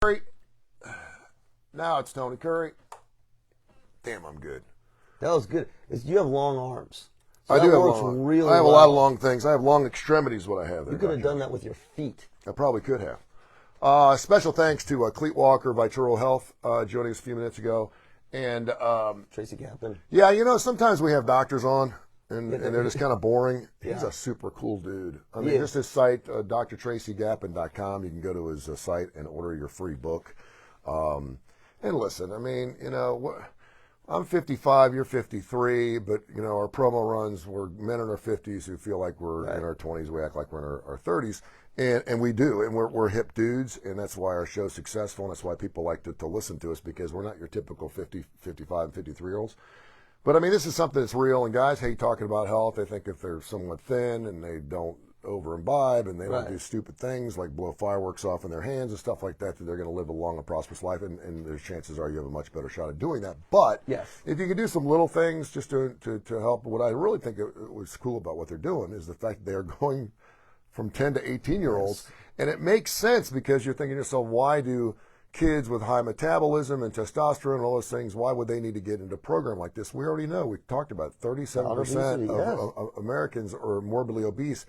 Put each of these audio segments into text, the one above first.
Curry. Now it's Tony Curry. Damn, I'm good. That was good. You have long arms. So I do have works long. really I have well. a lot of long things. I have long extremities. What I have there. You could have done that with your feet. I probably could have. Special thanks to Cleat Walker, Vituro Health, joining us a few minutes ago, and Tracy Kaplan. yeah, you know, sometimes we have doctors on, and they're just kind of boring. He's a super cool dude. I mean, just his site, drtracygappan.com. You can go to his site and order your free book. And listen, I mean, you know, I'm 55, you're 53, but, you know, our promo runs, we're men in our 50s who feel like we're in our 20s. We act like we're in our 30s. And we do, and we're hip dudes, and that's why our show's successful, and that's why people like to listen to us, because we're not your typical 50, 55, and 53-year-olds. But, I mean, this is something that's real, and guys hate talking about health. They think if they're somewhat thin and they don't over-imbibe and they don't do stupid things like blow fireworks off in their hands and stuff like that, that they're going to live a long and prosperous life, and there's chances are you have a much better shot at doing that. But if you can do some little things just to help, what I really think was cool about what they're doing is the fact that they're going from 10 to 18-year-olds, and it makes sense because you're thinking to yourself, why do kids with high metabolism and testosterone and all those things, why would they need to get into a program like this? We already know, we talked about 37% of Americans are morbidly obese.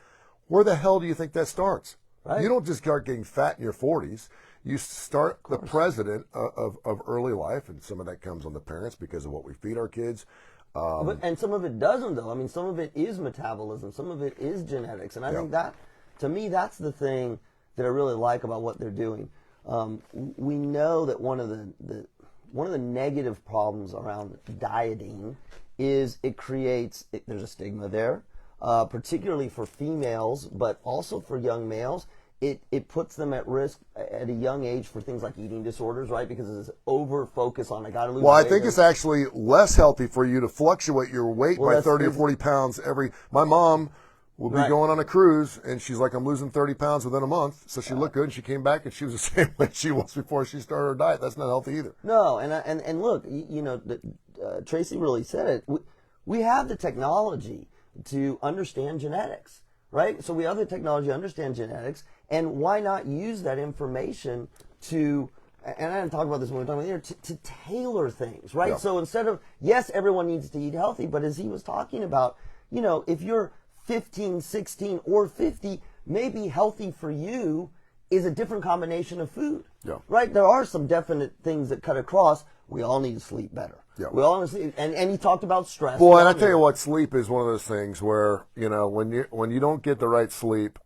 Where the hell do you think that starts? Right. You don't just start getting fat in your 40s. You start the precedent of early life, and some of that comes on the parents because of what we feed our kids. And some of it doesn't, though. I mean, some of it is metabolism. Some of it is genetics. And I think that, to me, that's the thing that I really like about what they're doing. We know that one of the negative problems around dieting is there's a stigma there. Particularly for females, but also for young males, it puts them at risk at a young age for things like eating disorders, right? Because it's over focus on I got to lose weight. Well, I think it's actually less healthy for you to fluctuate your weight by 30 or 40 pounds My mom will be going on a cruise, and she's like, I'm losing 30 pounds within a month. So she looked good, and she came back, and she was the same weight she was before she started her diet. That's not healthy either. No, and look, you know, Tracy really said it. We have the technology to understand genetics, right? So we have the technology to understand genetics, and why not use that information to, and I didn't talk about this when we were talking about here, to tailor things, right? Yeah. So instead of, yes, everyone needs to eat healthy, but as he was talking about, you know, if you're 15, 16, or 50, maybe healthy for you is a different combination of food, right? There are some definite things that cut across. We all need to sleep better. Yeah. We all need to sleep. And he talked about stress. Well, and I tell you what, sleep is one of those things where, you know, when you don't get the right sleep,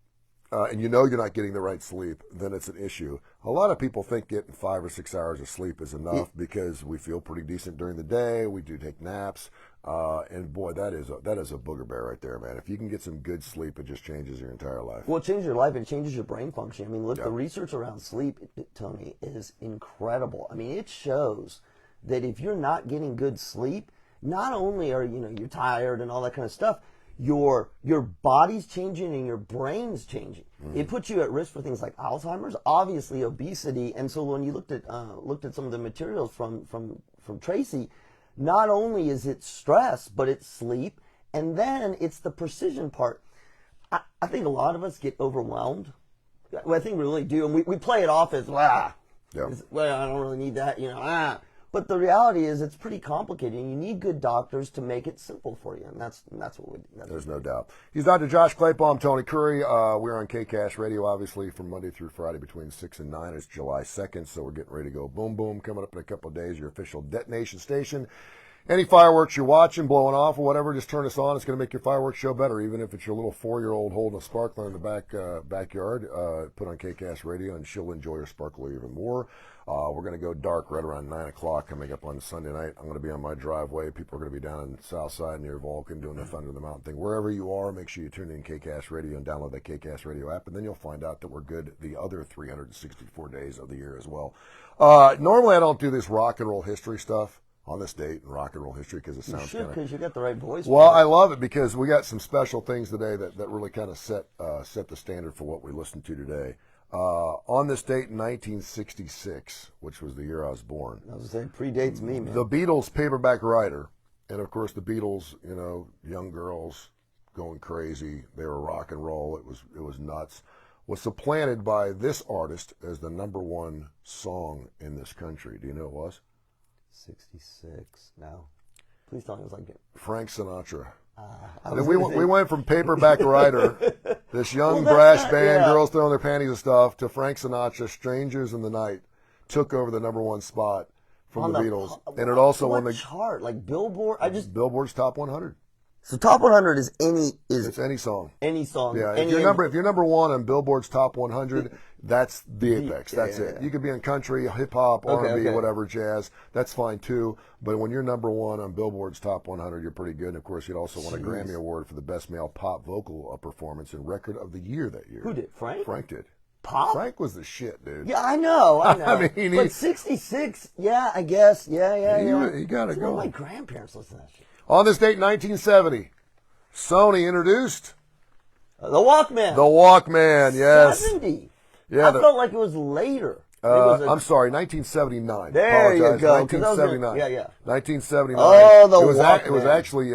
and you know you're not getting the right sleep, then it's an issue. A lot of people think getting 5 or 6 hours of sleep is enough because we feel pretty decent during the day. We do take naps. And boy, that is a booger bear right there, man. If you can get some good sleep, it just changes your entire life. Well, it changes your life. It changes your brain function. I mean, look, the research around sleep, Tony, is incredible. I mean, it shows that if you're not getting good sleep, not only are you're tired and all that kind of stuff, your body's changing and your brain's changing. It puts you at risk for things like Alzheimer's, obviously obesity. And so when you looked at some of the materials from Tracy, not only is it stress, but it's sleep, and then it's the precision part. I think a lot of us get overwhelmed. Well, I think we really do, and we play it off as well, I don't really need that, But the reality is, it's pretty complicated, and you need good doctors to make it simple for you, and that's what we do. There's no doubt. He's Dr. Josh Klapow. I'm Tony Curry. We're on KCast Radio, obviously, from Monday through Friday between 6 and 9. It's July 2nd, so we're getting ready to go boom, boom. Coming up in a couple of days, your official detonation station. Any fireworks you're watching, blowing off or whatever, just turn us on. It's going to make your fireworks show better, even if it's your little 4-year-old holding a sparkler in the backyard. Put on KCast Radio, and she'll enjoy her sparkler even more. We're going to go dark right around 9 o'clock coming up on Sunday night. I'm going to be on my driveway. People are going to be down in the south side near Vulcan doing the Thunder the Mountain thing. Wherever you are, make sure you tune in KCast Radio and download that KCast Radio app, and then you'll find out that we're good the other 364 days of the year as well. Normally I don't do this rock and roll history stuff on this date in rock and roll history because it sounds kind of... because you got the right voice. Well, I love it because we got some special things today that really kind of set the standard for what we listen to today. On this date in 1966, which was the year I was born. I was saying, predates me, man. The Beatles' Paperback Writer, and of course the Beatles, young girls going crazy. They were rock and roll. It was nuts. was supplanted by this artist as the #1 song in this country. Do you know who it was? 66. No. Please tell me it was like it. Frank Sinatra. And we went from Paperback Writer, this young brash band, girls throwing their panties and stuff, to Frank Sinatra, Strangers in the Night, took over the #1 spot from the Beatles. And it also won the chart, like Billboard. Billboard's Top 100. So Top 100 is it's any song. Any song. Yeah, if you're #1 on Billboard's Top 100, that's the apex. That's it. You could be in country, hip hop, R&B, whatever, jazz. That's fine too. But when you're #1 on Billboard's Top 100, you're pretty good. And of course, you'd also won a Grammy Award for the best male pop vocal performance and record of the year that year. Who did? Frank? Frank did. Pop? Frank was the shit, dude. Yeah, I know. I mean, but 66, yeah, I guess. Yeah. He got to go. My grandparents listened to that shit. On this date, 1970, Sony introduced The Walkman. The Walkman, yes. 70. Yeah, I felt like it was later. I'm sorry, 1979. There you go. 1979. Yeah. 1979. Oh, the Walkman. It was actually,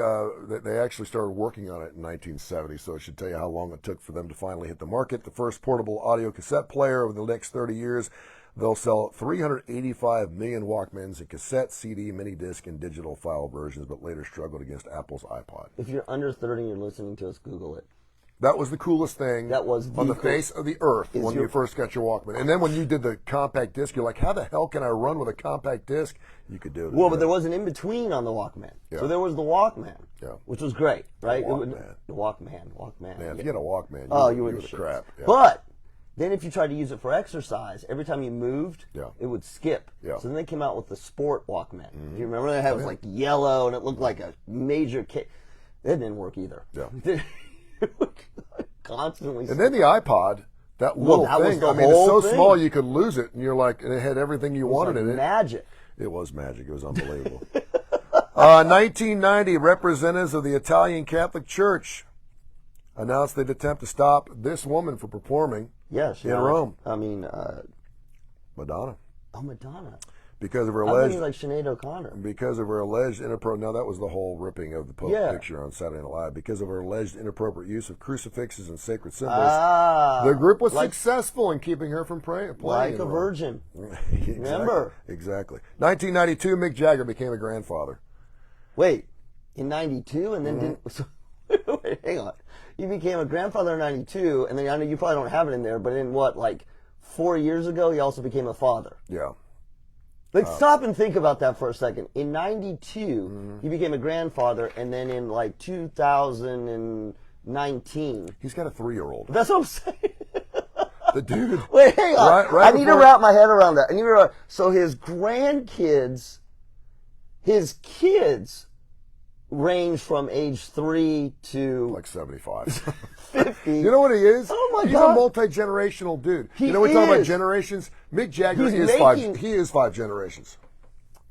they actually started working on it in 1970, so it should tell you how long it took for them to finally hit the market. The first portable audio cassette player over the next 30 years. They'll sell 385 million Walkmans in cassette, CD, mini disc, and digital file versions, but later struggled against Apple's iPod. If you're under 30 and you're listening to us, Google it. That was the coolest thing on the face of the earth when you first got your Walkman. And then when you did the compact disc, you're like, how the hell can I run with a compact disc? You could do it. Well, but there was an in-between on the Walkman. Yeah. So there was the Walkman, which was great, right? The Walkman. Man, if you had a Walkman, you were the crap. Yeah. But then if you tried to use it for exercise, every time you moved, it would skip. Yeah. So then they came out with the Sport Walkman. Do you remember that? It was like yellow, and it looked like a major That didn't work either. Yeah. Constantly. And then the iPod, that little thing. It's so small you could lose it, and you're like, and it had everything you wanted in it. Magic. It was magic. It was unbelievable. 1990, representatives of the Italian Catholic Church announced they'd attempt to stop this woman from performing in Rome. Madonna. Oh, Madonna. Because of her I'm alleged, thinking like Sinead O'Connor. Because of her alleged inappropriate. No, that was the whole ripping of the Pope picture on Saturday Night Live. Because of her alleged inappropriate use of crucifixes and sacred symbols, the group was successful in keeping her from playing. Like a virgin. Exactly. Remember? Exactly. 1992, Mick Jagger became a grandfather. Wait, in 92, and then didn't. Wait, hang on. You became a grandfather in 92, and then I know you probably don't have it in there, but in what, like 4 years ago, he also became a father. Yeah. Let's stop and think about that for a second. In 92, he became a grandfather, and then in like 2019. He's got a 3-year-old. That's what I'm saying. The dude. Wait, hang on. Right I need to wrap my head around that. So his grandkids, his kids range from age 3 to like 75. 50. You know what he is? Oh my He's God. a multi-generational dude. He we talk about is. generations. Mick Jagger He's is making- 5. He is 5 generations.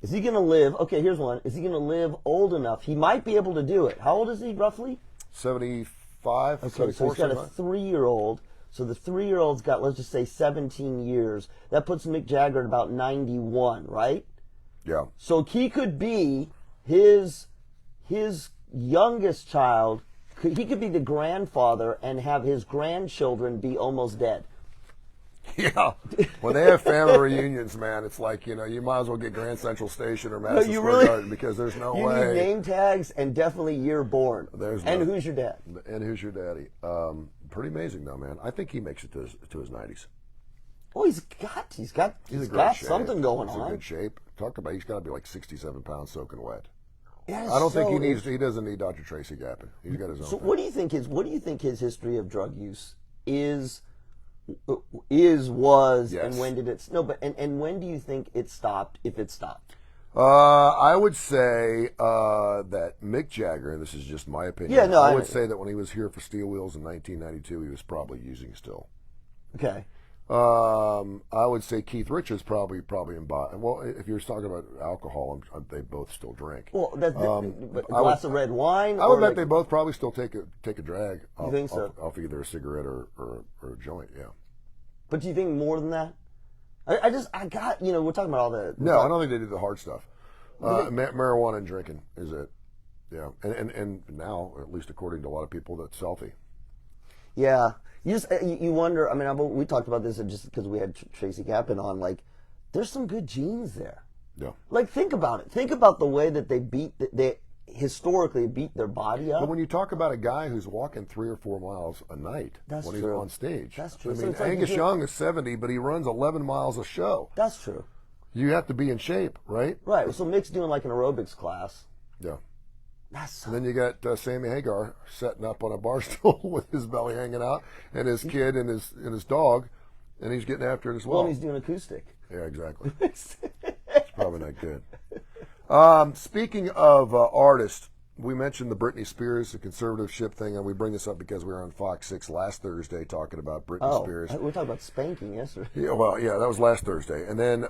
Is he going to live? Okay, here's one. Is he going to live old enough? He might be able to do it. How old is he roughly? 75. Okay, so he's got a 3-year-old. So the 3-year-old's got, let's just say, 17 years. That puts Mick Jagger at about 91, right? Yeah. So he could be his youngest child. He could be the grandfather and have his grandchildren be almost dead. Yeah. When they have family reunions, man, it's like, you might as well get Grand Central Station or Madison Square Garden because there's no way. You need name tags and definitely year born. Who's your dad? And who's your daddy? Pretty amazing though, man. I think he makes it to his 90s. Oh, he's got something going on. He's in good shape. Talk about he's got to be like 67 pounds soaking wet. Yeah, I don't think he doesn't need Dr. Tracy Gappen. He's got his own. So thing. what do you think his history of drug use was Yes. and when did it and when do you think it stopped, if it stopped? I would say that Mick Jagger, and this is just my opinion. Yeah, no, I would say that when he was here for Steel Wheels in 1992, he was probably using still. Okay. I would say Keith Richards probably in well, if you're talking about alcohol, they both still drink. Well, that's a glass of red wine. I would bet they both probably still take a drag. You think so? Off either a cigarette or a joint. Yeah. But do you think more than that? I got we're talking about all the. No, I don't think they do the hard stuff. Marijuana and drinking is it. Yeah, and now, at least according to a lot of people, that's healthy. Yeah. You wonder. I mean, we talked about this just because we had Tracy Gapin on. Like, there's some good genes there. Yeah. Like, think about it. Think about the way that they historically beat their body up. But when you talk about a guy who's walking 3 or 4 miles a night when he's on stage, That's true. I So mean, Angus Young is 70, but he runs 11 miles a show. That's true. You have to be in shape, right? Right. So Mick's doing like an aerobics class. Yeah. That's And then you got Sammy Hagar setting up on a bar stool with his belly hanging out, and his kid and his dog, and he's getting after it as well. Well, and he's doing acoustic. Yeah, exactly. It's probably not good. Speaking of artists, we mentioned the Britney Spears, the conservatorship thing, and we bring this up because we were on Fox 6 last Thursday talking about Britney Spears. We were talking about spanking yesterday. Yeah, well, yeah, that was last Thursday. And then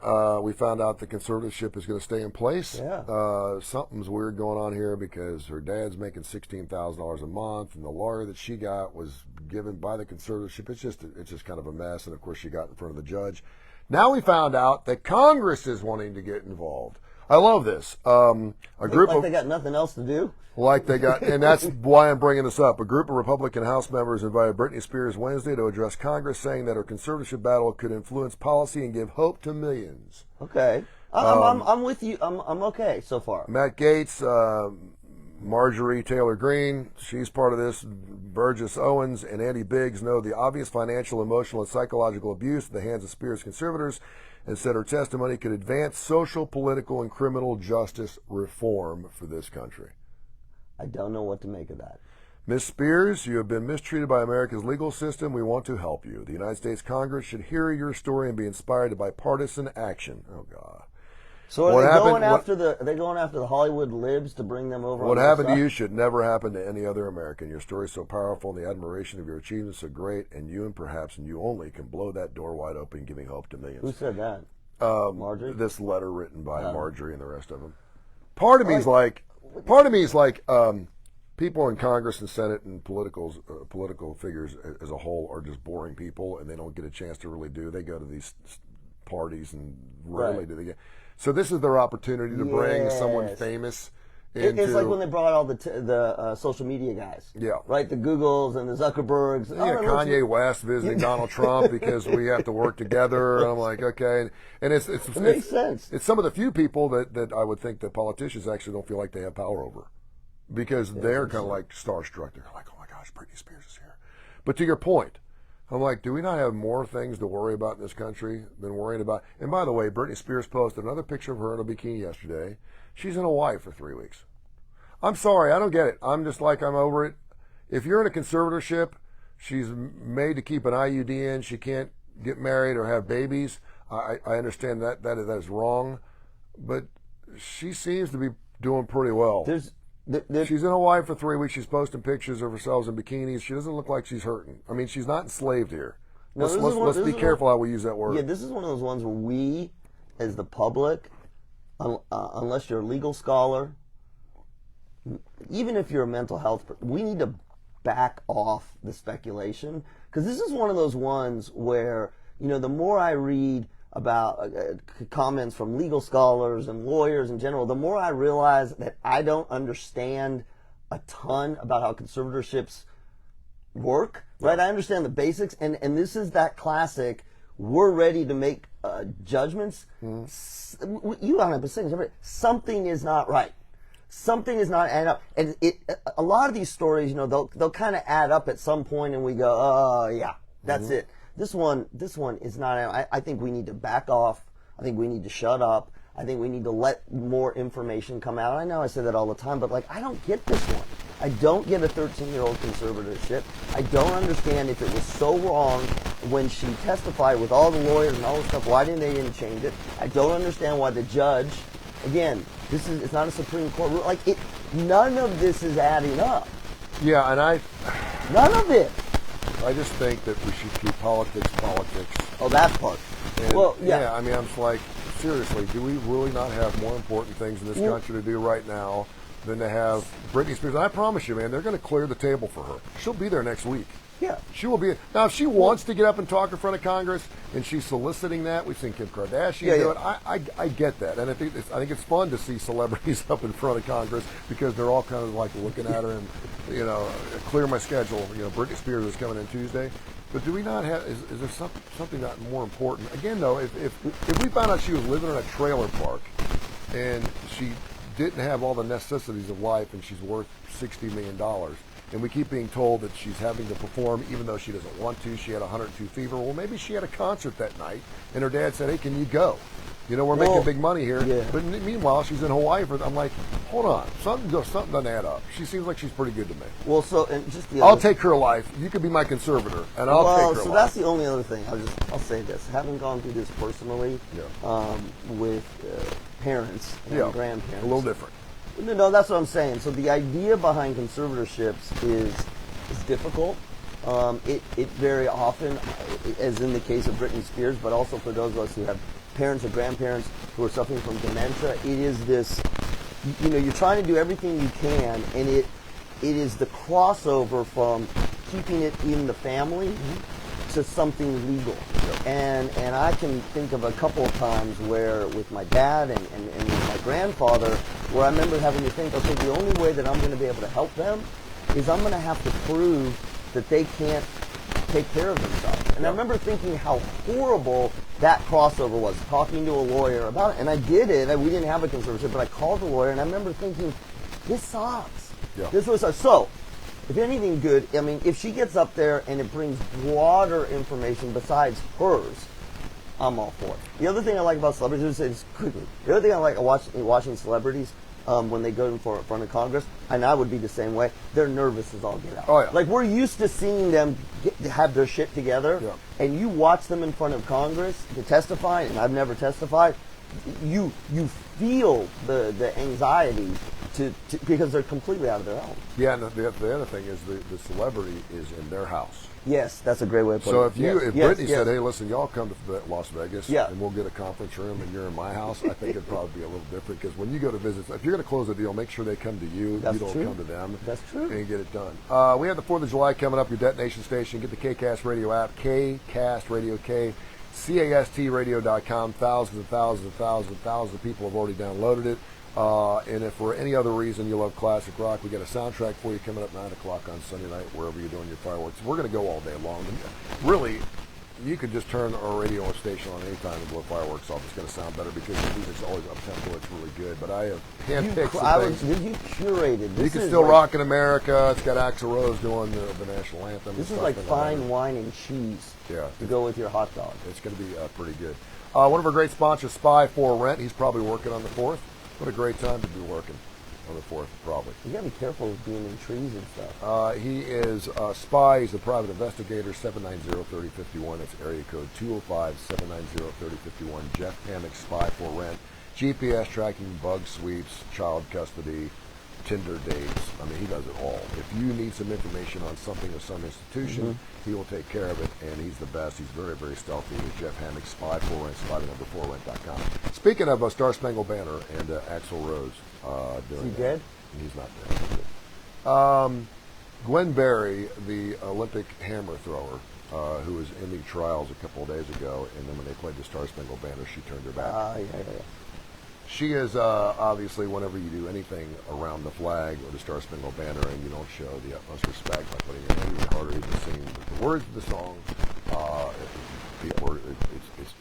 we found out the conservatorship is going to stay in place. Yeah. Something's weird going on here because her dad's making $16,000 a month, and the lawyer that she got was given by the conservatorship. It's just kind of a mess, and of course she got in front of the judge. Now we found out that Congress is wanting to get involved. I love this. They got nothing else to do. And that's why I'm bringing this up. A group of Republican House members invited Britney Spears Wednesday to address Congress, saying that her conservatorship battle could influence policy and give hope to millions. Okay, I'm with you. I'm okay so far. Matt Gaetz, Marjorie Taylor Greene, she's part of this. Burgess Owens and Andy Biggs know the obvious financial, emotional, and psychological abuse at the hands of Spears conservators, and said her testimony could advance social, political, and criminal justice reform for this country. I don't know what to make of that. Ms. Spears, you have been mistreated by America's legal system. We want to help you. The United States Congress should hear your story and be inspired by bipartisan action. Oh, God. So are they going after the Hollywood libs to bring them over? What happened to you should never happen to any other American. Your story is so powerful, and the admiration of your achievements so great, and you and perhaps you only can blow that door wide open, giving hope to millions. Who said that? Marjorie? This letter written by Marjorie and the rest of them. Part of me is like people in Congress and Senate and political figures as a whole are just boring people, and they don't get a chance to really do. They go to these parties and rarely do they get. So this is their opportunity to bring someone famous into... It's like when they brought all the social media guys. Yeah. Right? The Googles and the Zuckerbergs. Yeah, Kanye West visiting Donald Trump because we have to work together. And I'm like, okay. And it makes sense. It's some of the few people that I would think that politicians actually don't feel like they have power over. Because they're kind of like starstruck. They're like, oh my gosh, Britney Spears is here. But to your point, I'm like, do we not have more things to worry about in this country than worrying about? And by the way, Britney Spears posted another picture of her in a bikini yesterday. She's in Hawaii for 3 weeks. I'm sorry, I don't get it. I'm just like, I'm over it. If you're in a conservatorship, she's made to keep an IUD in. She can't get married or have babies. I understand that is wrong. But she seems to be doing pretty well. She's in Hawaii for 3 weeks. She's posting pictures of herself in bikinis. She doesn't look like she's hurting. I mean, she's not enslaved here. Let's be careful how we use that word. Yeah, this is one of those ones where we, as the public, unless you're a legal scholar, even if you're a mental health, we need to back off the speculation, because this is one of those ones where, the more I read about comments from legal scholars and lawyers in general, the more I realize that I don't understand a ton about how conservatorships work, right? I understand the basics, and this is that classic, we're ready to make judgments. You don't have to say something is not right. Something is not adding up. And a lot of these stories, they'll kind of add up at some point, and we go, oh, yeah, that's it. This one is not. I think we need to back off. I think we need to shut up. I think we need to let more information come out. I know I say that all the time, but I don't get this one. I don't get a 13-year-old conservatorship. I don't understand if it was so wrong when she testified with all the lawyers and all this stuff. Why didn't they change it? I don't understand why the judge. Again, it's not a Supreme Court rule. None of this is adding up. Yeah, and none of it. I just think that we should keep politics. Oh, that part. And, well, yeah. I mean, I'm just like, seriously, do we really not have more important things in this country to do right now than to have Britney Spears? And I promise you, man, they're going to clear the table for her. She'll be there next week. Yeah. She will be. Now, if she wants to get up and talk in front of Congress and she's soliciting that, we've seen Kim Kardashian do it. I get that. And I think it's fun to see celebrities up in front of Congress because they're all kind of like looking at her and, you know, clear my schedule. You know, Britney Spears is coming in Tuesday. But do we not have, is there something not more important? Again, though, if we found out she was living in a trailer park and she didn't have all the necessities of life and she's worth $60 million, and we keep being told that she's having to perform even though she doesn't want to. She had 102 fever. Well, maybe she had a concert that night, and her dad said, hey, can you go? You know, we're making big money here. Yeah. But meanwhile, she's in Hawaii. I'm like, hold on. Something doesn't add up. She seems like she's pretty good to me. Well, so, and just the I'll take her life. You could be my conservator, and I'll take her life. So that's the only other thing. I'll say this. Having gone through this personally with parents and grandparents. A little different. No, that's what I'm saying. So the idea behind conservatorships is difficult. It very often, as in the case of Britney Spears, but also for those of us who have parents or grandparents who are suffering from dementia, it is this, you know, you're trying to do everything you can, and it is the crossover from keeping it in the family to something legal. And I can think of a couple of times where with my dad and with my grandfather, where I remember having to think, okay, the only way that I'm going to be able to help them is I'm going to have to prove that they can't take care of themselves. And I remember thinking how horrible that crossover was, talking to a lawyer about it. And I did it. We didn't have a conservatorship, but I called the lawyer, and I remember thinking, this sucks. Yeah. This was so. If anything good, I mean, if she gets up there and it brings broader information besides hers, I'm all for it. The other thing I like about celebrities is quickly. The other thing I like watching celebrities when they go in front of Congress, and I would be the same way. They're nervous as all get out. Oh, yeah. Like we're used to seeing them have their shit together, and you watch them in front of Congress to testify, and I've never testified. You feel the anxiety because they're completely out of their element. Yeah, and the other thing is the celebrity is in their house. Yes, that's a great way to put So it. if Britney said, hey, listen, y'all come to Las Vegas Yeah. and we'll get a conference room and you're in my house, I think it'd probably be a little different because when you go to visit, if you're going to close a deal, make sure they come to you. That's you don't true. come to them. That's true. And get it done. We have the 4th of July coming up, your detonation station. Get the KCast radio app, KCast Radio, castradio.com. Thousands and thousands and thousands and thousands of people have already downloaded it. And if for any other reason you love classic rock, we got a soundtrack for you coming up 9 o'clock on Sunday night, wherever you're doing your fireworks. We're going to go all day long. Really, you could just turn our radio station on any time and blow fireworks off. It's going to sound better because the music's always up tempo. It's really good. But I have handpicked some things. You curated. You can still rock in America. It's got Axl Rose doing the national anthem. This is like fine wine and cheese to go with your hot dog. It's going to be pretty good. One of our great sponsors, Spy for Rent. He's probably working on the 4th. What a great time to be working on the 4th, probably. You gotta be careful with being in trees and stuff. He is Spy. He's a private investigator. 790-3051. That's area code 205-790-3051. Jeff Hammock, Spy for Rent. GPS tracking, bug sweeps, child custody, Tinder dates. I mean, he does it all. If you need some information on something or some institution, he will take care of it, and he's the best. He's very, very stealthy. He's Jeff Hammock, Spy for Rent, spy4rent.com. Speaking of Star Spangled Banner and Axl Rose doing Is he dead? He's not dead. Gwen Berry, the Olympic hammer thrower, who was in the trials a couple of days ago, and then when they played the Star Spangled Banner, she turned her back. She is obviously, whenever you do anything around the flag or the Star Spangled Banner and you don't show the utmost respect by putting your hand even harder, even singing the words of the song,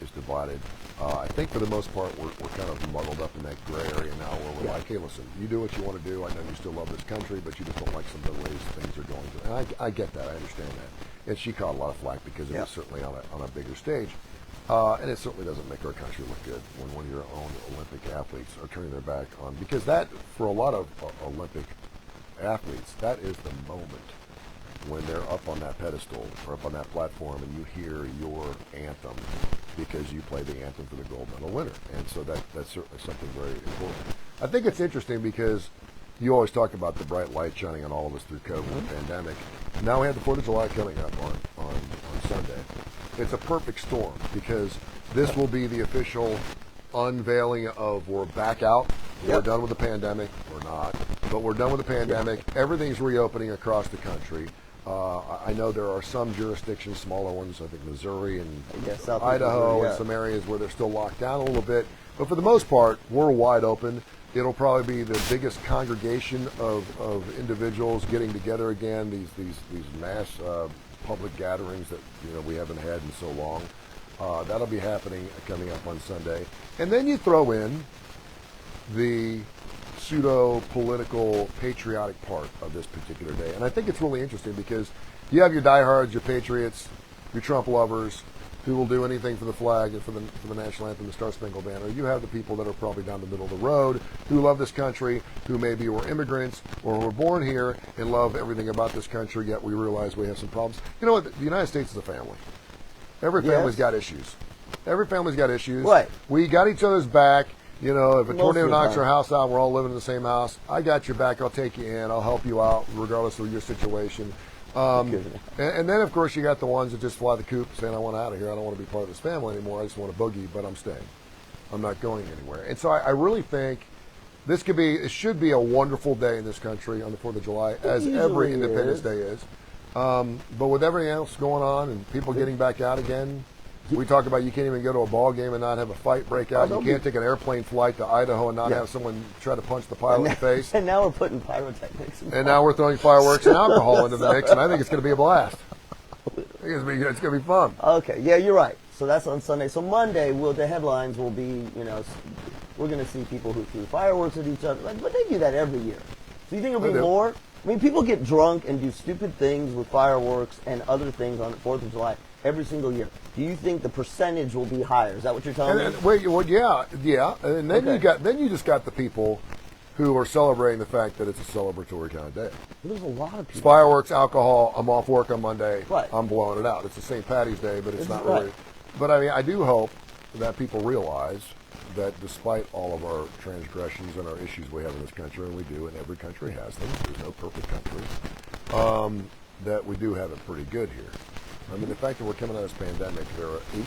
it's divided. I think for the most part we're kind of muddled up in that gray area now where we're like, hey, listen, you do what you want to do. I know you still love this country, but you just don't like some of the ways things are going. And I get that. I understand that. And she caught a lot of flack because it was certainly on a bigger stage. And it certainly doesn't make our country look good when one of your own Olympic athletes are turning their back on, because that, for a lot of Olympic athletes, that is the moment when they're up on that pedestal or up on that platform and you hear your anthem because you play the anthem for the gold medal winner. And so that's certainly something very important. I think it's interesting because you always talk about the bright light shining on all of us through COVID and the pandemic. Now we have the 4th of July coming up on Sunday. It's a perfect storm because this will be the official unveiling of we're back out. We're done with the pandemic. We're not. But we're done with the pandemic. Everything's reopening across the country. I know there are some jurisdictions, smaller ones, I think Missouri and South Idaho, Missouri, and some areas where they're still locked down a little bit. But for the most part, we're wide open. It'll probably be the biggest congregation of individuals getting together again. These mass public gatherings that we haven't had in so long. That'll be happening coming up on Sunday, and then you throw in the pseudo-political patriotic part of this particular day. And I think it's really interesting because you have your diehards, your patriots, your Trump lovers, who will do anything for the flag and for the national anthem, the Star Spangled Banner. You have the people that are probably down the middle of the road, who love this country, who maybe were immigrants or were born here and love everything about this country, yet we realize we have some problems. You know what? The United States is a family. Every family's got issues. Every family's got issues. Right. We got each other's back. If a tornado knocks time. our house out, we're all living in the same house. I got your back. I'll take you in. I'll help you out, regardless of your situation. And then, of course, you got the ones that just fly the coop, saying, "I want out of here. I don't want to be part of this family anymore. I just want to boogie, but I'm staying. I'm not going anywhere." And so, I really think it should be a wonderful day in this country on the 4th of July, as every Independence Day is. But with everything else going on and people getting back out again. We talk about you can't even go to a ball game and not have a fight break out. You can't take an airplane flight to Idaho and not have someone try to punch the pilot in the face. And now we're putting pyrotechnics in. And now we're throwing fireworks and alcohol into the mix, and I think it's going to be a blast. It's going to be fun. Okay, yeah, you're right. So that's on Sunday. So Monday, the headlines will be, we're going to see people who threw fireworks at each other. But they do that every year. So you think it'll be more? I mean, people get drunk and do stupid things with fireworks and other things on the 4th of July every single year. Do you think the percentage will be higher? Is that what you're telling me? Yeah. And then you just got the people who are celebrating the fact that it's a celebratory kind of day. There's a lot of people. Fireworks, alcohol. I'm off work on Monday. Right. I'm blowing it out. It's a St. Patty's Day, but it's not really. But I mean, I do hope that people realize that despite all of our transgressions and our issues we have in this country, and we do, and every country has them, there's no perfect country, that we do have it pretty good here. I mean, the fact that we're coming out of this pandemic, there are 8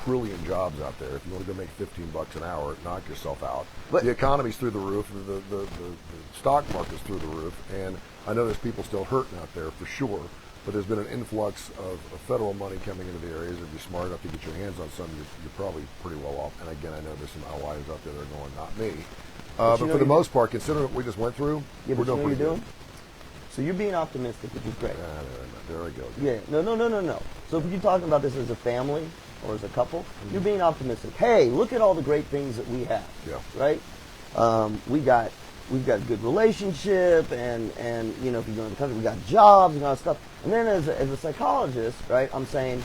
trillion jobs out there. If you want to go make $15 an hour, knock yourself out. But the economy's through the roof. The stock market's through the roof. And I know there's people still hurting out there for sure. But there's been an influx of federal money coming into the areas. If you're smart enough to get your hands on something, you're probably pretty well off. And again, I know there's some outliers out there that are going, not me. But for the most part, considering what we just went through, we're doing pretty good. So you're being optimistic, which is great. There I go. Yeah. No. So if you're talking about this as a family or as a couple, you're being optimistic. Hey, look at all the great things that we have. Yeah. Right? We've got a good relationship, and if you go to the country, we got jobs and all that stuff. And then as a psychologist, right, I'm saying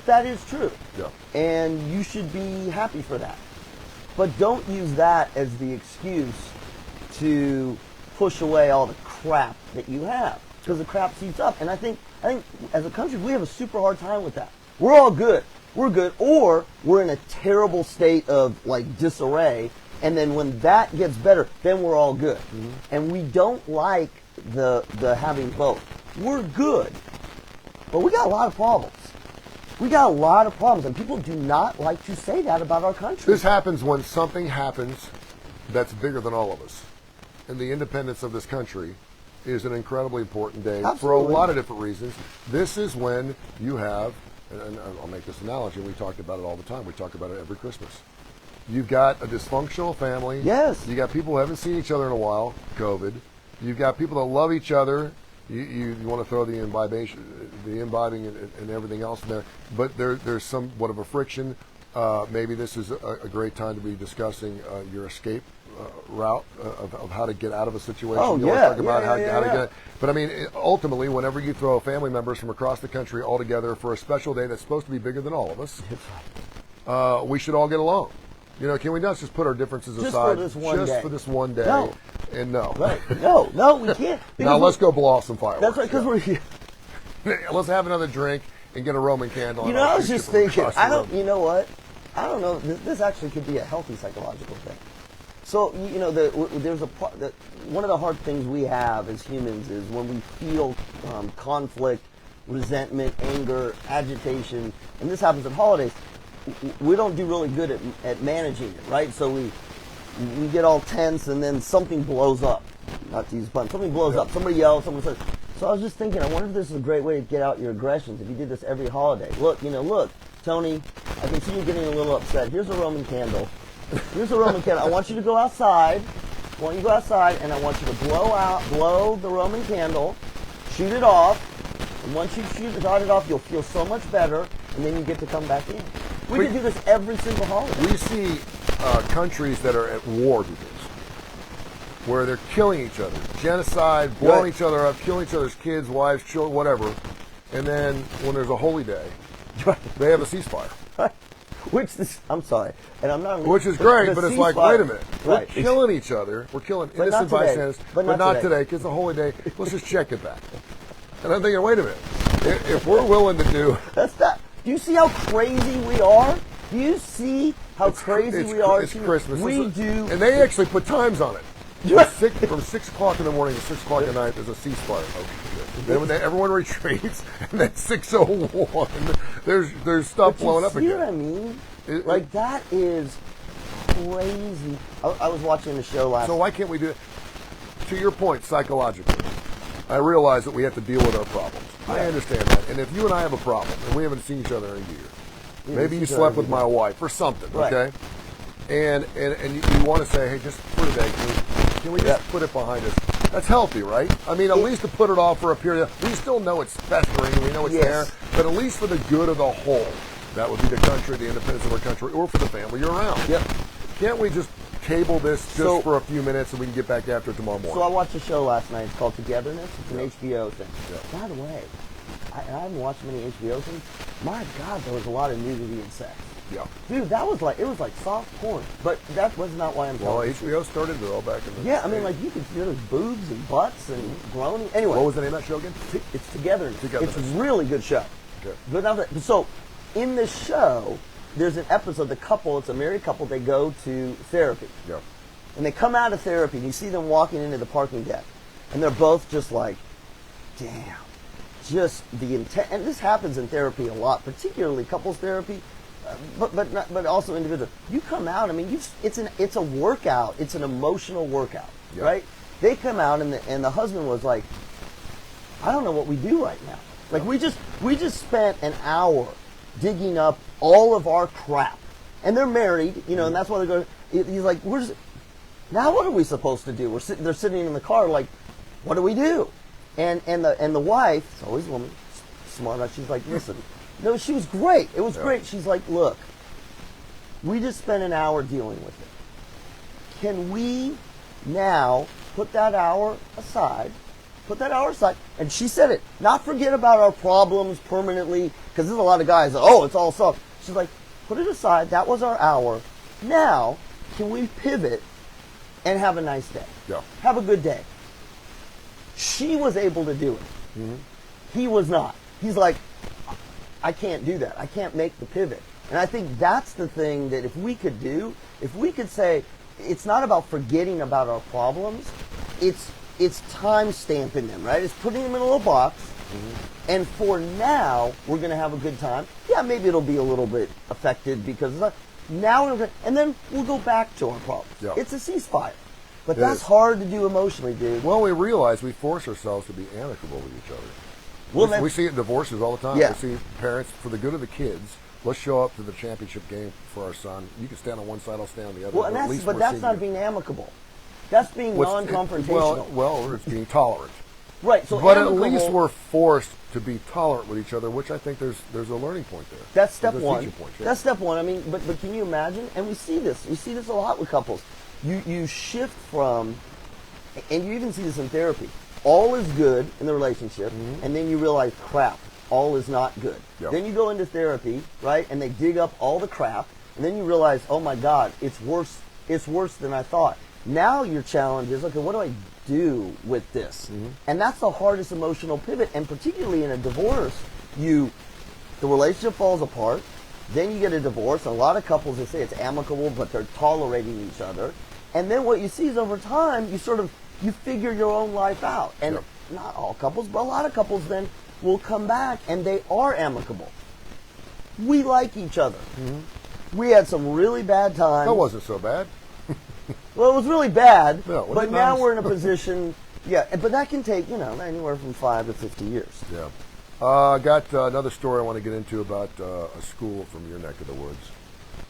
that is true. Yeah. And you should be happy for that. But don't use that as the excuse to push away all the crap that you have, because the crap seeps up. And I think as a country, we have a super hard time with that. We're all good. We're good. Or we're in a terrible state of disarray. And then when that gets better, then we're all good. Mm-hmm. And we don't like the having both. We're good, but we got a lot of problems. We got a lot of problems, and people do not like to say that about our country. This happens when something happens that's bigger than all of us. And the independence of this country is an incredibly important day. Absolutely. For a lot of different reasons. This is when you have, and I'll make this analogy, we talked about it all the time. We talk about it every Christmas. You've got a dysfunctional family. Yes. You got people who haven't seen each other in a while, COVID. You've got people that love each other. You want to throw the imbibing and everything else in there. But there's somewhat of a friction. Maybe this is a great time to be discussing your escape route of how to get out of a situation. Oh, you yeah. Talk about how to get. But I mean, ultimately, whenever you throw family members from across the country all together for a special day that's supposed to be bigger than all of us, we should all get along. Can we not just put our differences aside for this one day? No. And no. Right. No, we can't. Now let's go blow off some fireworks. That's right, because we're here. Let's have another drink and get a Roman candle. I was just thinking, you know what? I don't know. This actually could be a healthy psychological thing. So, there's one of the hard things we have as humans is when we feel conflict, resentment, anger, agitation, and this happens at holidays, we don't do really good at managing it, right? So we get all tense, and then something blows up. Not to use a pun. Something blows up. Somebody yells. Someone says. So I was just thinking, I wonder if this is a great way to get out your aggressions if you did this every holiday. Look, Tony, I can see you getting a little upset. Here's a Roman candle. Here's a Roman candle. I want you to go outside. I want you to go outside, and I want you to blow the Roman candle, shoot it off, and once you shot it off, you'll feel so much better, and then you get to come back in. We can do this every single holiday. We see countries that are at war with this, where they're killing each other, genocide, blowing each other up, killing each other's kids, wives, children, whatever, and then when there's a holy day, they have a ceasefire. I'm sorry, and I'm not. Which is great, but it's like, wait a minute, we're Right. killing each other, we're killing innocent bystanders, but not today, because it's a holy day. Let's just check it back. And I'm thinking, wait a minute, if we're willing to do, that's not. Do you see how crazy we are? Do you see how crazy we are? It's Christmas. We do, and they actually put times on it. From 6 o'clock in the morning to 6 o'clock at night, there's a ceasefire. Then when everyone retreats, and then 6:01, there's stuff blowing up again. See what I mean? That is crazy. I was watching the show last. So why can't we do it? To your point, psychologically, I realize that we have to deal with our problems. Yeah. I understand that. And if you and I have a problem, and we haven't seen each other in a year, maybe you slept with my wife or something, okay? And you want to say, hey, just for today, can we just put it behind us? That's healthy, right? I mean, at least to put it off for a period. We still know it's festering, we know it's there, but at least for the good of the whole. That would be the country, the independence of our country, or for the family you're around. Yep. Can't we just table this just for a few minutes and we can get back after it tomorrow morning? So I watched a show last night. It's called Togetherness. It's an HBO thing. Yeah. By the way, I haven't watched many HBO things. My God, there was a lot of nudity and sex. Yeah. Dude, it was like soft porn. But that was not why I'm talking. Well, HBO started it all back in the I mean, you could see there's boobs and butts and groaning. Anyway. What was the name of that show again? It's Togetherness. It's a really good show. Okay. Good. So, in this show, there's an episode, it's a married couple, they go to therapy. Yeah. And they come out of therapy, and you see them walking into the parking deck. And they're both just like, damn. Just the intent. And this happens in therapy a lot, particularly couples therapy. But also individual. You come out. I mean, it's a workout. It's an emotional workout, right? They come out, and the husband was like, I don't know what we do right now. Like we just spent an hour digging up all of our crap, and they're married, and that's why they're going. He's like, now what are we supposed to do? They're sitting in the car, like, what do we do? And the wife, it's always a woman, smart. She's like, listen. No, she was great. It was great. She's like, look, we just spent an hour dealing with it. Can we now put that hour aside? And she said it. Not forget about our problems permanently, because there's a lot of guys that, it's all solved. She's like, put it aside. That was our hour. Now, can we pivot and have a nice day? Yeah. Have a good day. She was able to do it. Mm-hmm. He was not. He's like, I can't do that. I can't make the pivot. And I think that's the thing that if we could say, it's not about forgetting about our problems, it's time stamping them, right? It's putting them in a little box, and for now, we're going to have a good time. Yeah, maybe it'll be a little bit affected because and then we'll go back to our problems. Yeah. It's a ceasefire. But that's hard to do emotionally, dude. Well, we realize we force ourselves to be amicable with each other. Well, we see it in divorces all the time. Yeah. We see parents, for the good of the kids, let's show up to the championship game for our son. You can stand on one side, I'll stand on the other. Well, but that's not being amicable. That's being non-confrontational. Well, it's being tolerant. Right. So, but at least we're forced to be tolerant with each other, which I think there's a learning point there. That's step one. That's step one. I mean, but can you imagine? And we see this. We see this a lot with couples. You shift from, and you even see this in therapy. All is good in the relationship, and then you realize, crap, all is not good. Yep. Then you go into therapy, right, and they dig up all the crap, and then you realize, oh my God, it's worse than I thought. Now your challenge is, okay, what do I do with this? And that's the hardest emotional pivot, and particularly in a divorce, the relationship falls apart, then you get a divorce. A lot of couples, they say it's amicable, but they're tolerating each other. And then what you see is over time, you figure your own life out. And not all couples, but a lot of couples then will come back and they are amicable. We like each other. We had some really bad times. That wasn't so bad. Well, it was really bad, but now we're in a position Yeah, but that can take, anywhere from 5 to 50 years. Yeah. I got another story I want to get into about a school from your neck of the woods,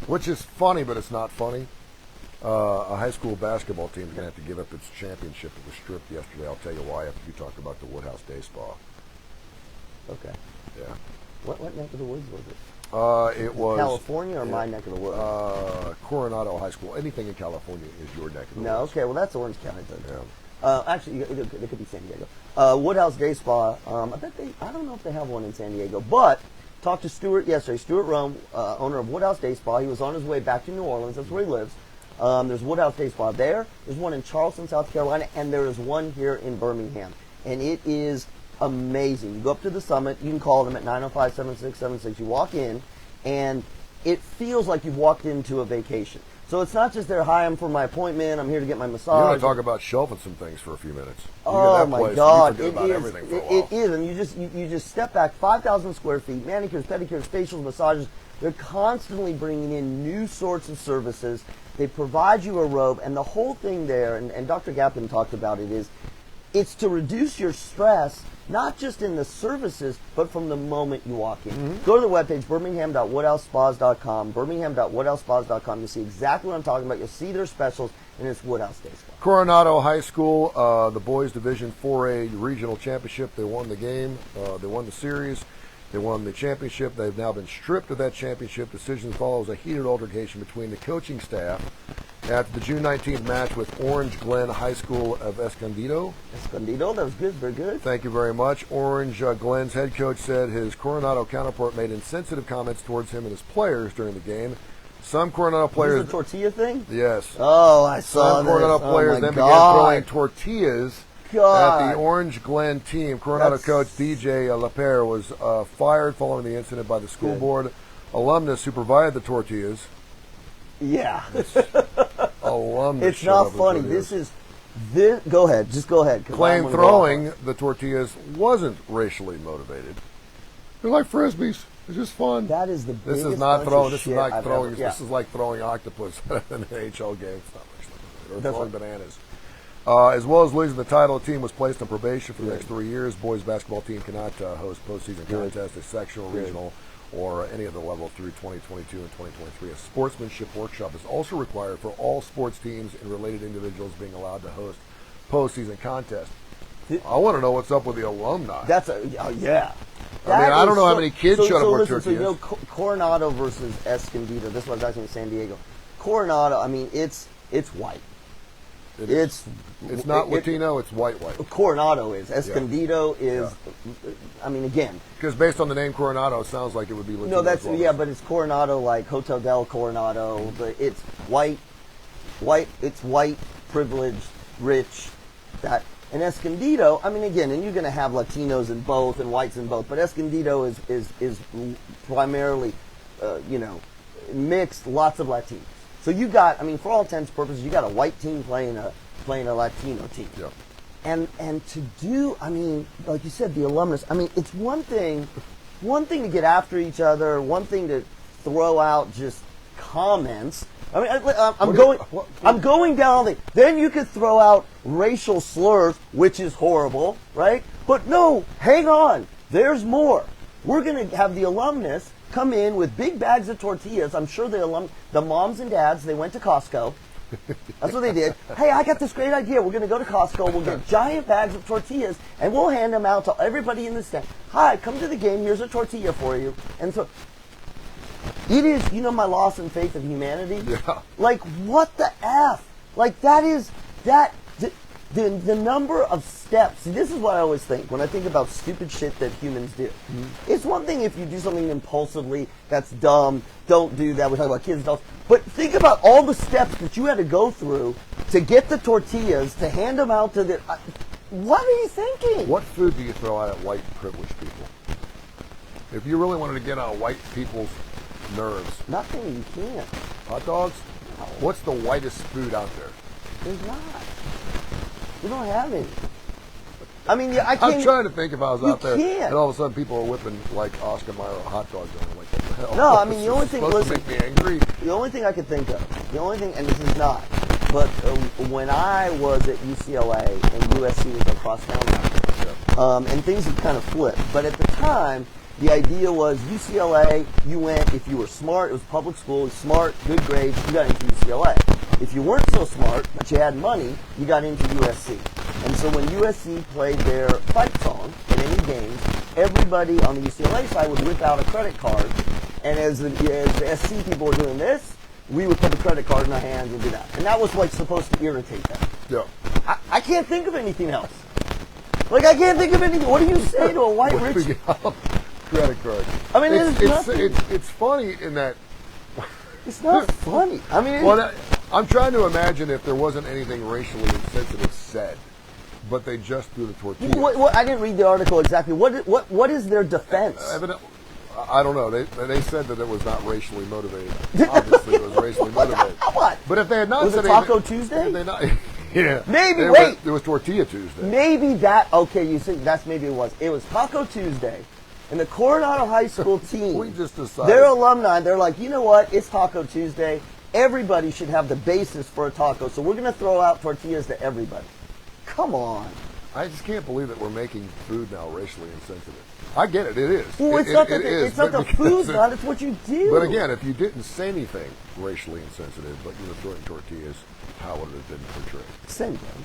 which is funny, but it's not funny. A high school basketball team is going to have to give up its championship. It was stripped yesterday. I'll tell you why after you talk about the Woodhouse Day Spa. Okay. Yeah. What neck of the woods was it? It was California or my neck of the woods? Coronado High School. Anything in California is your neck of the woods. No, okay, well that's Orange County then. Yeah. Actually, it could be San Diego. Woodhouse Day Spa. I don't know if they have one in San Diego, but talked to Stuart yesterday. Stuart Rome, owner of Woodhouse Day Spa. He was on his way back to New Orleans. That's where he lives. There's Woodhouse Day Spa there. There's one in Charleston, South Carolina, and there is one here in Birmingham. And it is amazing. You go up to the summit. You can call them at 905-7676. You walk in, and it feels like you've walked into a vacation. So it's not just there, hi, I'm for my appointment, I'm here to get my massage. You want to talk about shelving some things for a few minutes. Oh my God, it is, and you just step back, 5,000 square feet, manicures, pedicures, facials, massages. They're constantly bringing in new sorts of services. They provide you a robe, and the whole thing there, and Dr. Gapin talked about it, is it's to reduce your stress, not just in the services, but from the moment you walk in. Mm-hmm. Go to the webpage, birmingham.woodhousespas.com, birmingham.woodhousespas.com. You'll see exactly what I'm talking about. You'll see their specials, and it's Woodhouse Day Spa. Coronado High School, the boys Division 4A regional championship. They won the game. They won the series. They won the championship. They've now been stripped of that championship. Decision follows a heated altercation between the coaching staff after the June 19th match with Orange Glen High School of Escondido. Escondido, that was good, very good. Thank you very much. Orange Glen's head coach said his Coronado counterpart made insensitive comments towards him and his players during the game. Some Coronado players... Was it the tortilla thing? Yes. Oh, I saw Some Coronado players then began throwing tortillas at the Orange Glen team. Coronado coach DJ Lapierre was fired following the incident by the school board. Alumnus who provided the tortillas. Yeah. Alumnus. It's not funny. Go ahead. Just go ahead. Claimed throwing the tortillas wasn't racially motivated. They're like Frisbees. It's just fun. That is the biggest This is not throwing. This is not throwing. This is like throwing octopus at an NHL game. It's not racially motivated. Or throwing bananas. As well as losing the title, the team was placed on probation for the next 3 years. Boys basketball team cannot host postseason contests at sectional, regional, or any other level through 2022 and 2023. A sportsmanship workshop is also required for all sports teams and related individuals being allowed to host postseason contests. I want to know what's up with the alumni. Yeah. I don't know how many kids showed up with tortillas. So Coronado versus Escondido. This was actually in San Diego. Coronado, it's white. It's not Latino, it's white. Coronado is. Escondido is, again. Because based on the name Coronado, it sounds like it would be Latino. No, but it's Coronado like Hotel del Coronado. But it's white, it's white, privileged, rich, that. And Escondido, again, and you're going to have Latinos in both and whites in both, but Escondido is primarily, mixed, lots of Latinos. So you got, for all intents and purposes, you got a white team playing a Latino team. Yeah. And to do, like you said, the alumnus, it's one thing to get after each other, one thing to throw out just comments. I'm going down the. Then you could throw out racial slurs, which is horrible, right? But no, hang on. There's more. We're going to have the alumnus come in with big bags of tortillas. I'm sure the moms and dads, they went to Costco. That's what they did. Hey, I got this great idea. We're going to go to Costco. We'll get giant bags of tortillas, and we'll hand them out to everybody in the stand. Hi, come to the game. Here's a tortilla for you. And so it is, my loss in faith of humanity. Yeah. Like, what the F? Like, the number of steps. See, this is what I always think when I think about stupid shit that humans do. Mm-hmm. It's one thing if you do something impulsively, that's dumb, don't do that. We're talking about kids, adults. But think about all the steps that you had to go through to get the tortillas, to hand them out to the... what are you thinking? What food do you throw out at white privileged people? If you really wanted to get on white people's nerves. Nothing, you can't. Hot dogs? No. What's the whitest food out there? There's not. We don't have any. I can't. I'm trying to think if I was out there can't. and all of a sudden people are whipping like Oscar Mayer hot dogs and I'm like, what the hell? No, the only thing. Supposed to make me angry. The only thing I could think of, and this is not, but when I was at UCLA and USC was across town, and things had kind of flipped. But at the time, the idea was UCLA, you went, if you were smart, it was public school, smart, good grades, you got into UCLA. If you weren't so smart, but you had money, you got into USC. And so when USC played their fight song in any games, everybody on the UCLA side would whip out a credit card. And as the SC people were doing this, we would put the credit card in our hands and do that. And that was like supposed to irritate them. Yeah. I can't think of anything else. Like, I can't think of anything. What do you say to a white rich... Credit card. I mean, it's funny in that... It's not funny. I mean... I'm trying to imagine if there wasn't anything racially insensitive said, but they just threw the tortilla. I didn't read the article exactly. What is their defense? I don't know. They said that it was not racially motivated. Obviously, it was racially motivated. What? But if they had not was said it Taco Tuesday? Yeah. Maybe. Wait. It was Tortilla Tuesday. Maybe that. Okay, you think that's maybe it was. It was Taco Tuesday, and the Coronado High School team. We just decided. They're alumni. They're like, you know what? It's Taco Tuesday. Everybody should have the basis for a taco, so we're going to throw out tortillas to everybody. Come on. I just can't believe that we're making food now racially insensitive. I get it. It is. Well, it's not the food's not. It's what you do. But again, if you didn't say anything racially insensitive, but you were throwing tortillas, how would it have been portrayed? Send them.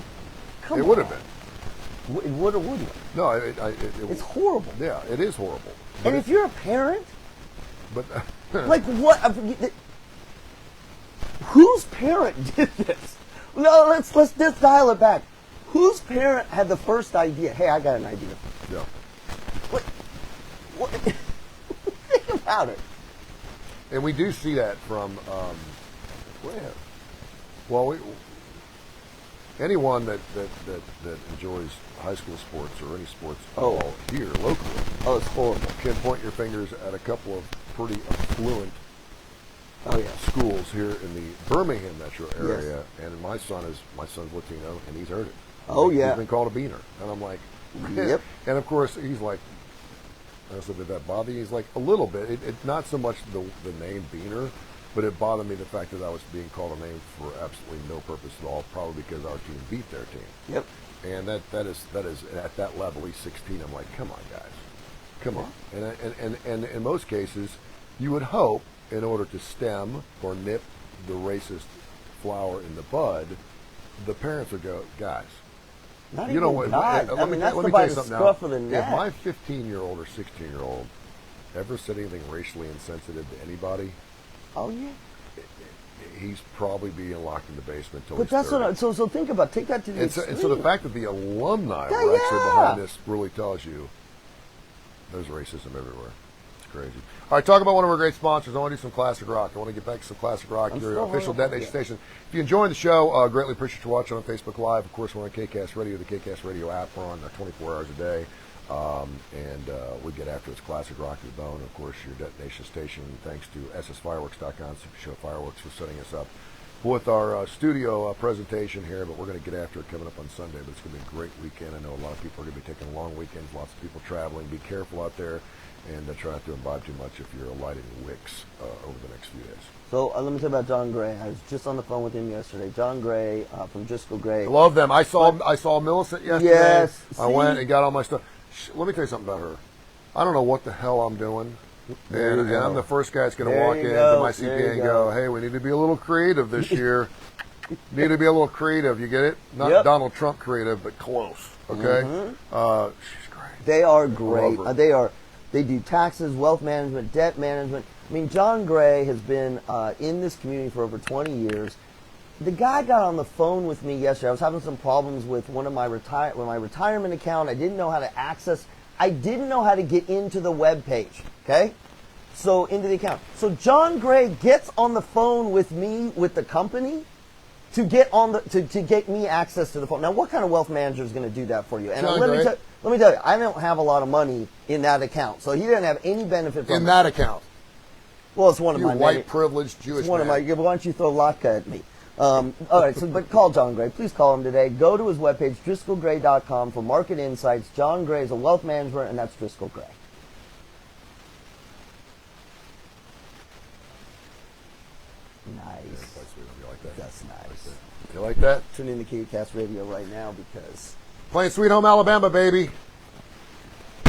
Come on. It would have been. It would or wouldn't? No, it's horrible. Yeah, it is horrible. And if you're a parent, but like what? Whose parent did this? No, let's just dial it back. Whose parent had the first idea? Hey, I got an idea. Yeah. What? Think about it. And we do see that from, anyone that enjoys high school sports or any sports here locally. Oh, it's horrible. Can point your fingers at a couple of pretty affluent schools here in the Birmingham metro area, and my son's Latino, and he's heard it. He's been called a beaner, and I'm like, yep. And of course he's like, I said, did that bother you? He's like, a little bit. It not so much the name beaner, but it bothered me the fact that I was being called a name for absolutely no purpose at all, probably because our team beat their team. Yep. And that is at that level. He's 16. I'm like, come on, guys, come on. And in most cases, you would hope, in order to stem or nip the racist flower in the bud, the parents would go, guys. Not even God. Let me tell you something now. If my 15-year-old or 16-year-old ever said anything racially insensitive to anybody, he's probably being locked in the basement until he's 30. But that's what. So think about. Take that to the extreme. And so the fact that the alumni were actually behind this really tells you there's racism everywhere. It's crazy. All right, talk about one of our great sponsors. I want to do some classic rock. I want to get back to some classic rock, your official detonation station. If you enjoy the show, greatly appreciate you watching on Facebook Live. Of course, we're on KCast Radio, the KCast Radio app. We're on 24 hours a day. And we get after it's classic rock to the bone. Of course, your detonation station, thanks to ssfireworks.com, Super Show Fireworks, for setting us up with our studio presentation here. But we're going to get after it coming up on Sunday. But it's going to be a great weekend. I know a lot of people are going to be taking long weekends, lots of people traveling. Be careful out there. And try not to imbibe too much if you're lighting wicks over the next few days. So let me tell you about John Gray. I was just on the phone with him yesterday. John Gray from Driscoll Gray. I love them. I saw Millicent yesterday. Yes. I went and got all my stuff. Let me tell you something about her. I don't know what the hell I'm doing. And I'm the first guy that's going to walk into my CPA and go, hey, we need to be a little creative this year. Need to be a little creative. You get it? Not Donald Trump creative, but close. Okay? Mm-hmm. She's great. They are great. They do taxes, wealth management, debt management. I mean, John Gray has been in this community for over 20 years. The guy got on the phone with me yesterday. I was having some problems with one of my retirement account. I didn't know how to access. I didn't know how to get into the web page. Okay, so into the account. So John Gray gets on the phone with me with the company to get on the to get me access to the phone. Now, what kind of wealth manager is going to do that for you? And let me tell you, I don't have a lot of money in that account, so he didn't have any benefit from that account. Well, it's one of my white privileged Jewish. It's one of my. Why don't you throw latke at me? All right, but call John Gray. Please call him today. Go to his webpage, DriscollGray.com, for market insights. John Gray is a wealth manager, and that's Driscoll Gray. Nice. Play Sweet Home. You like that? That's nice. You like that? Tune in to KCast Radio right now because Playing Sweet Home Alabama, baby.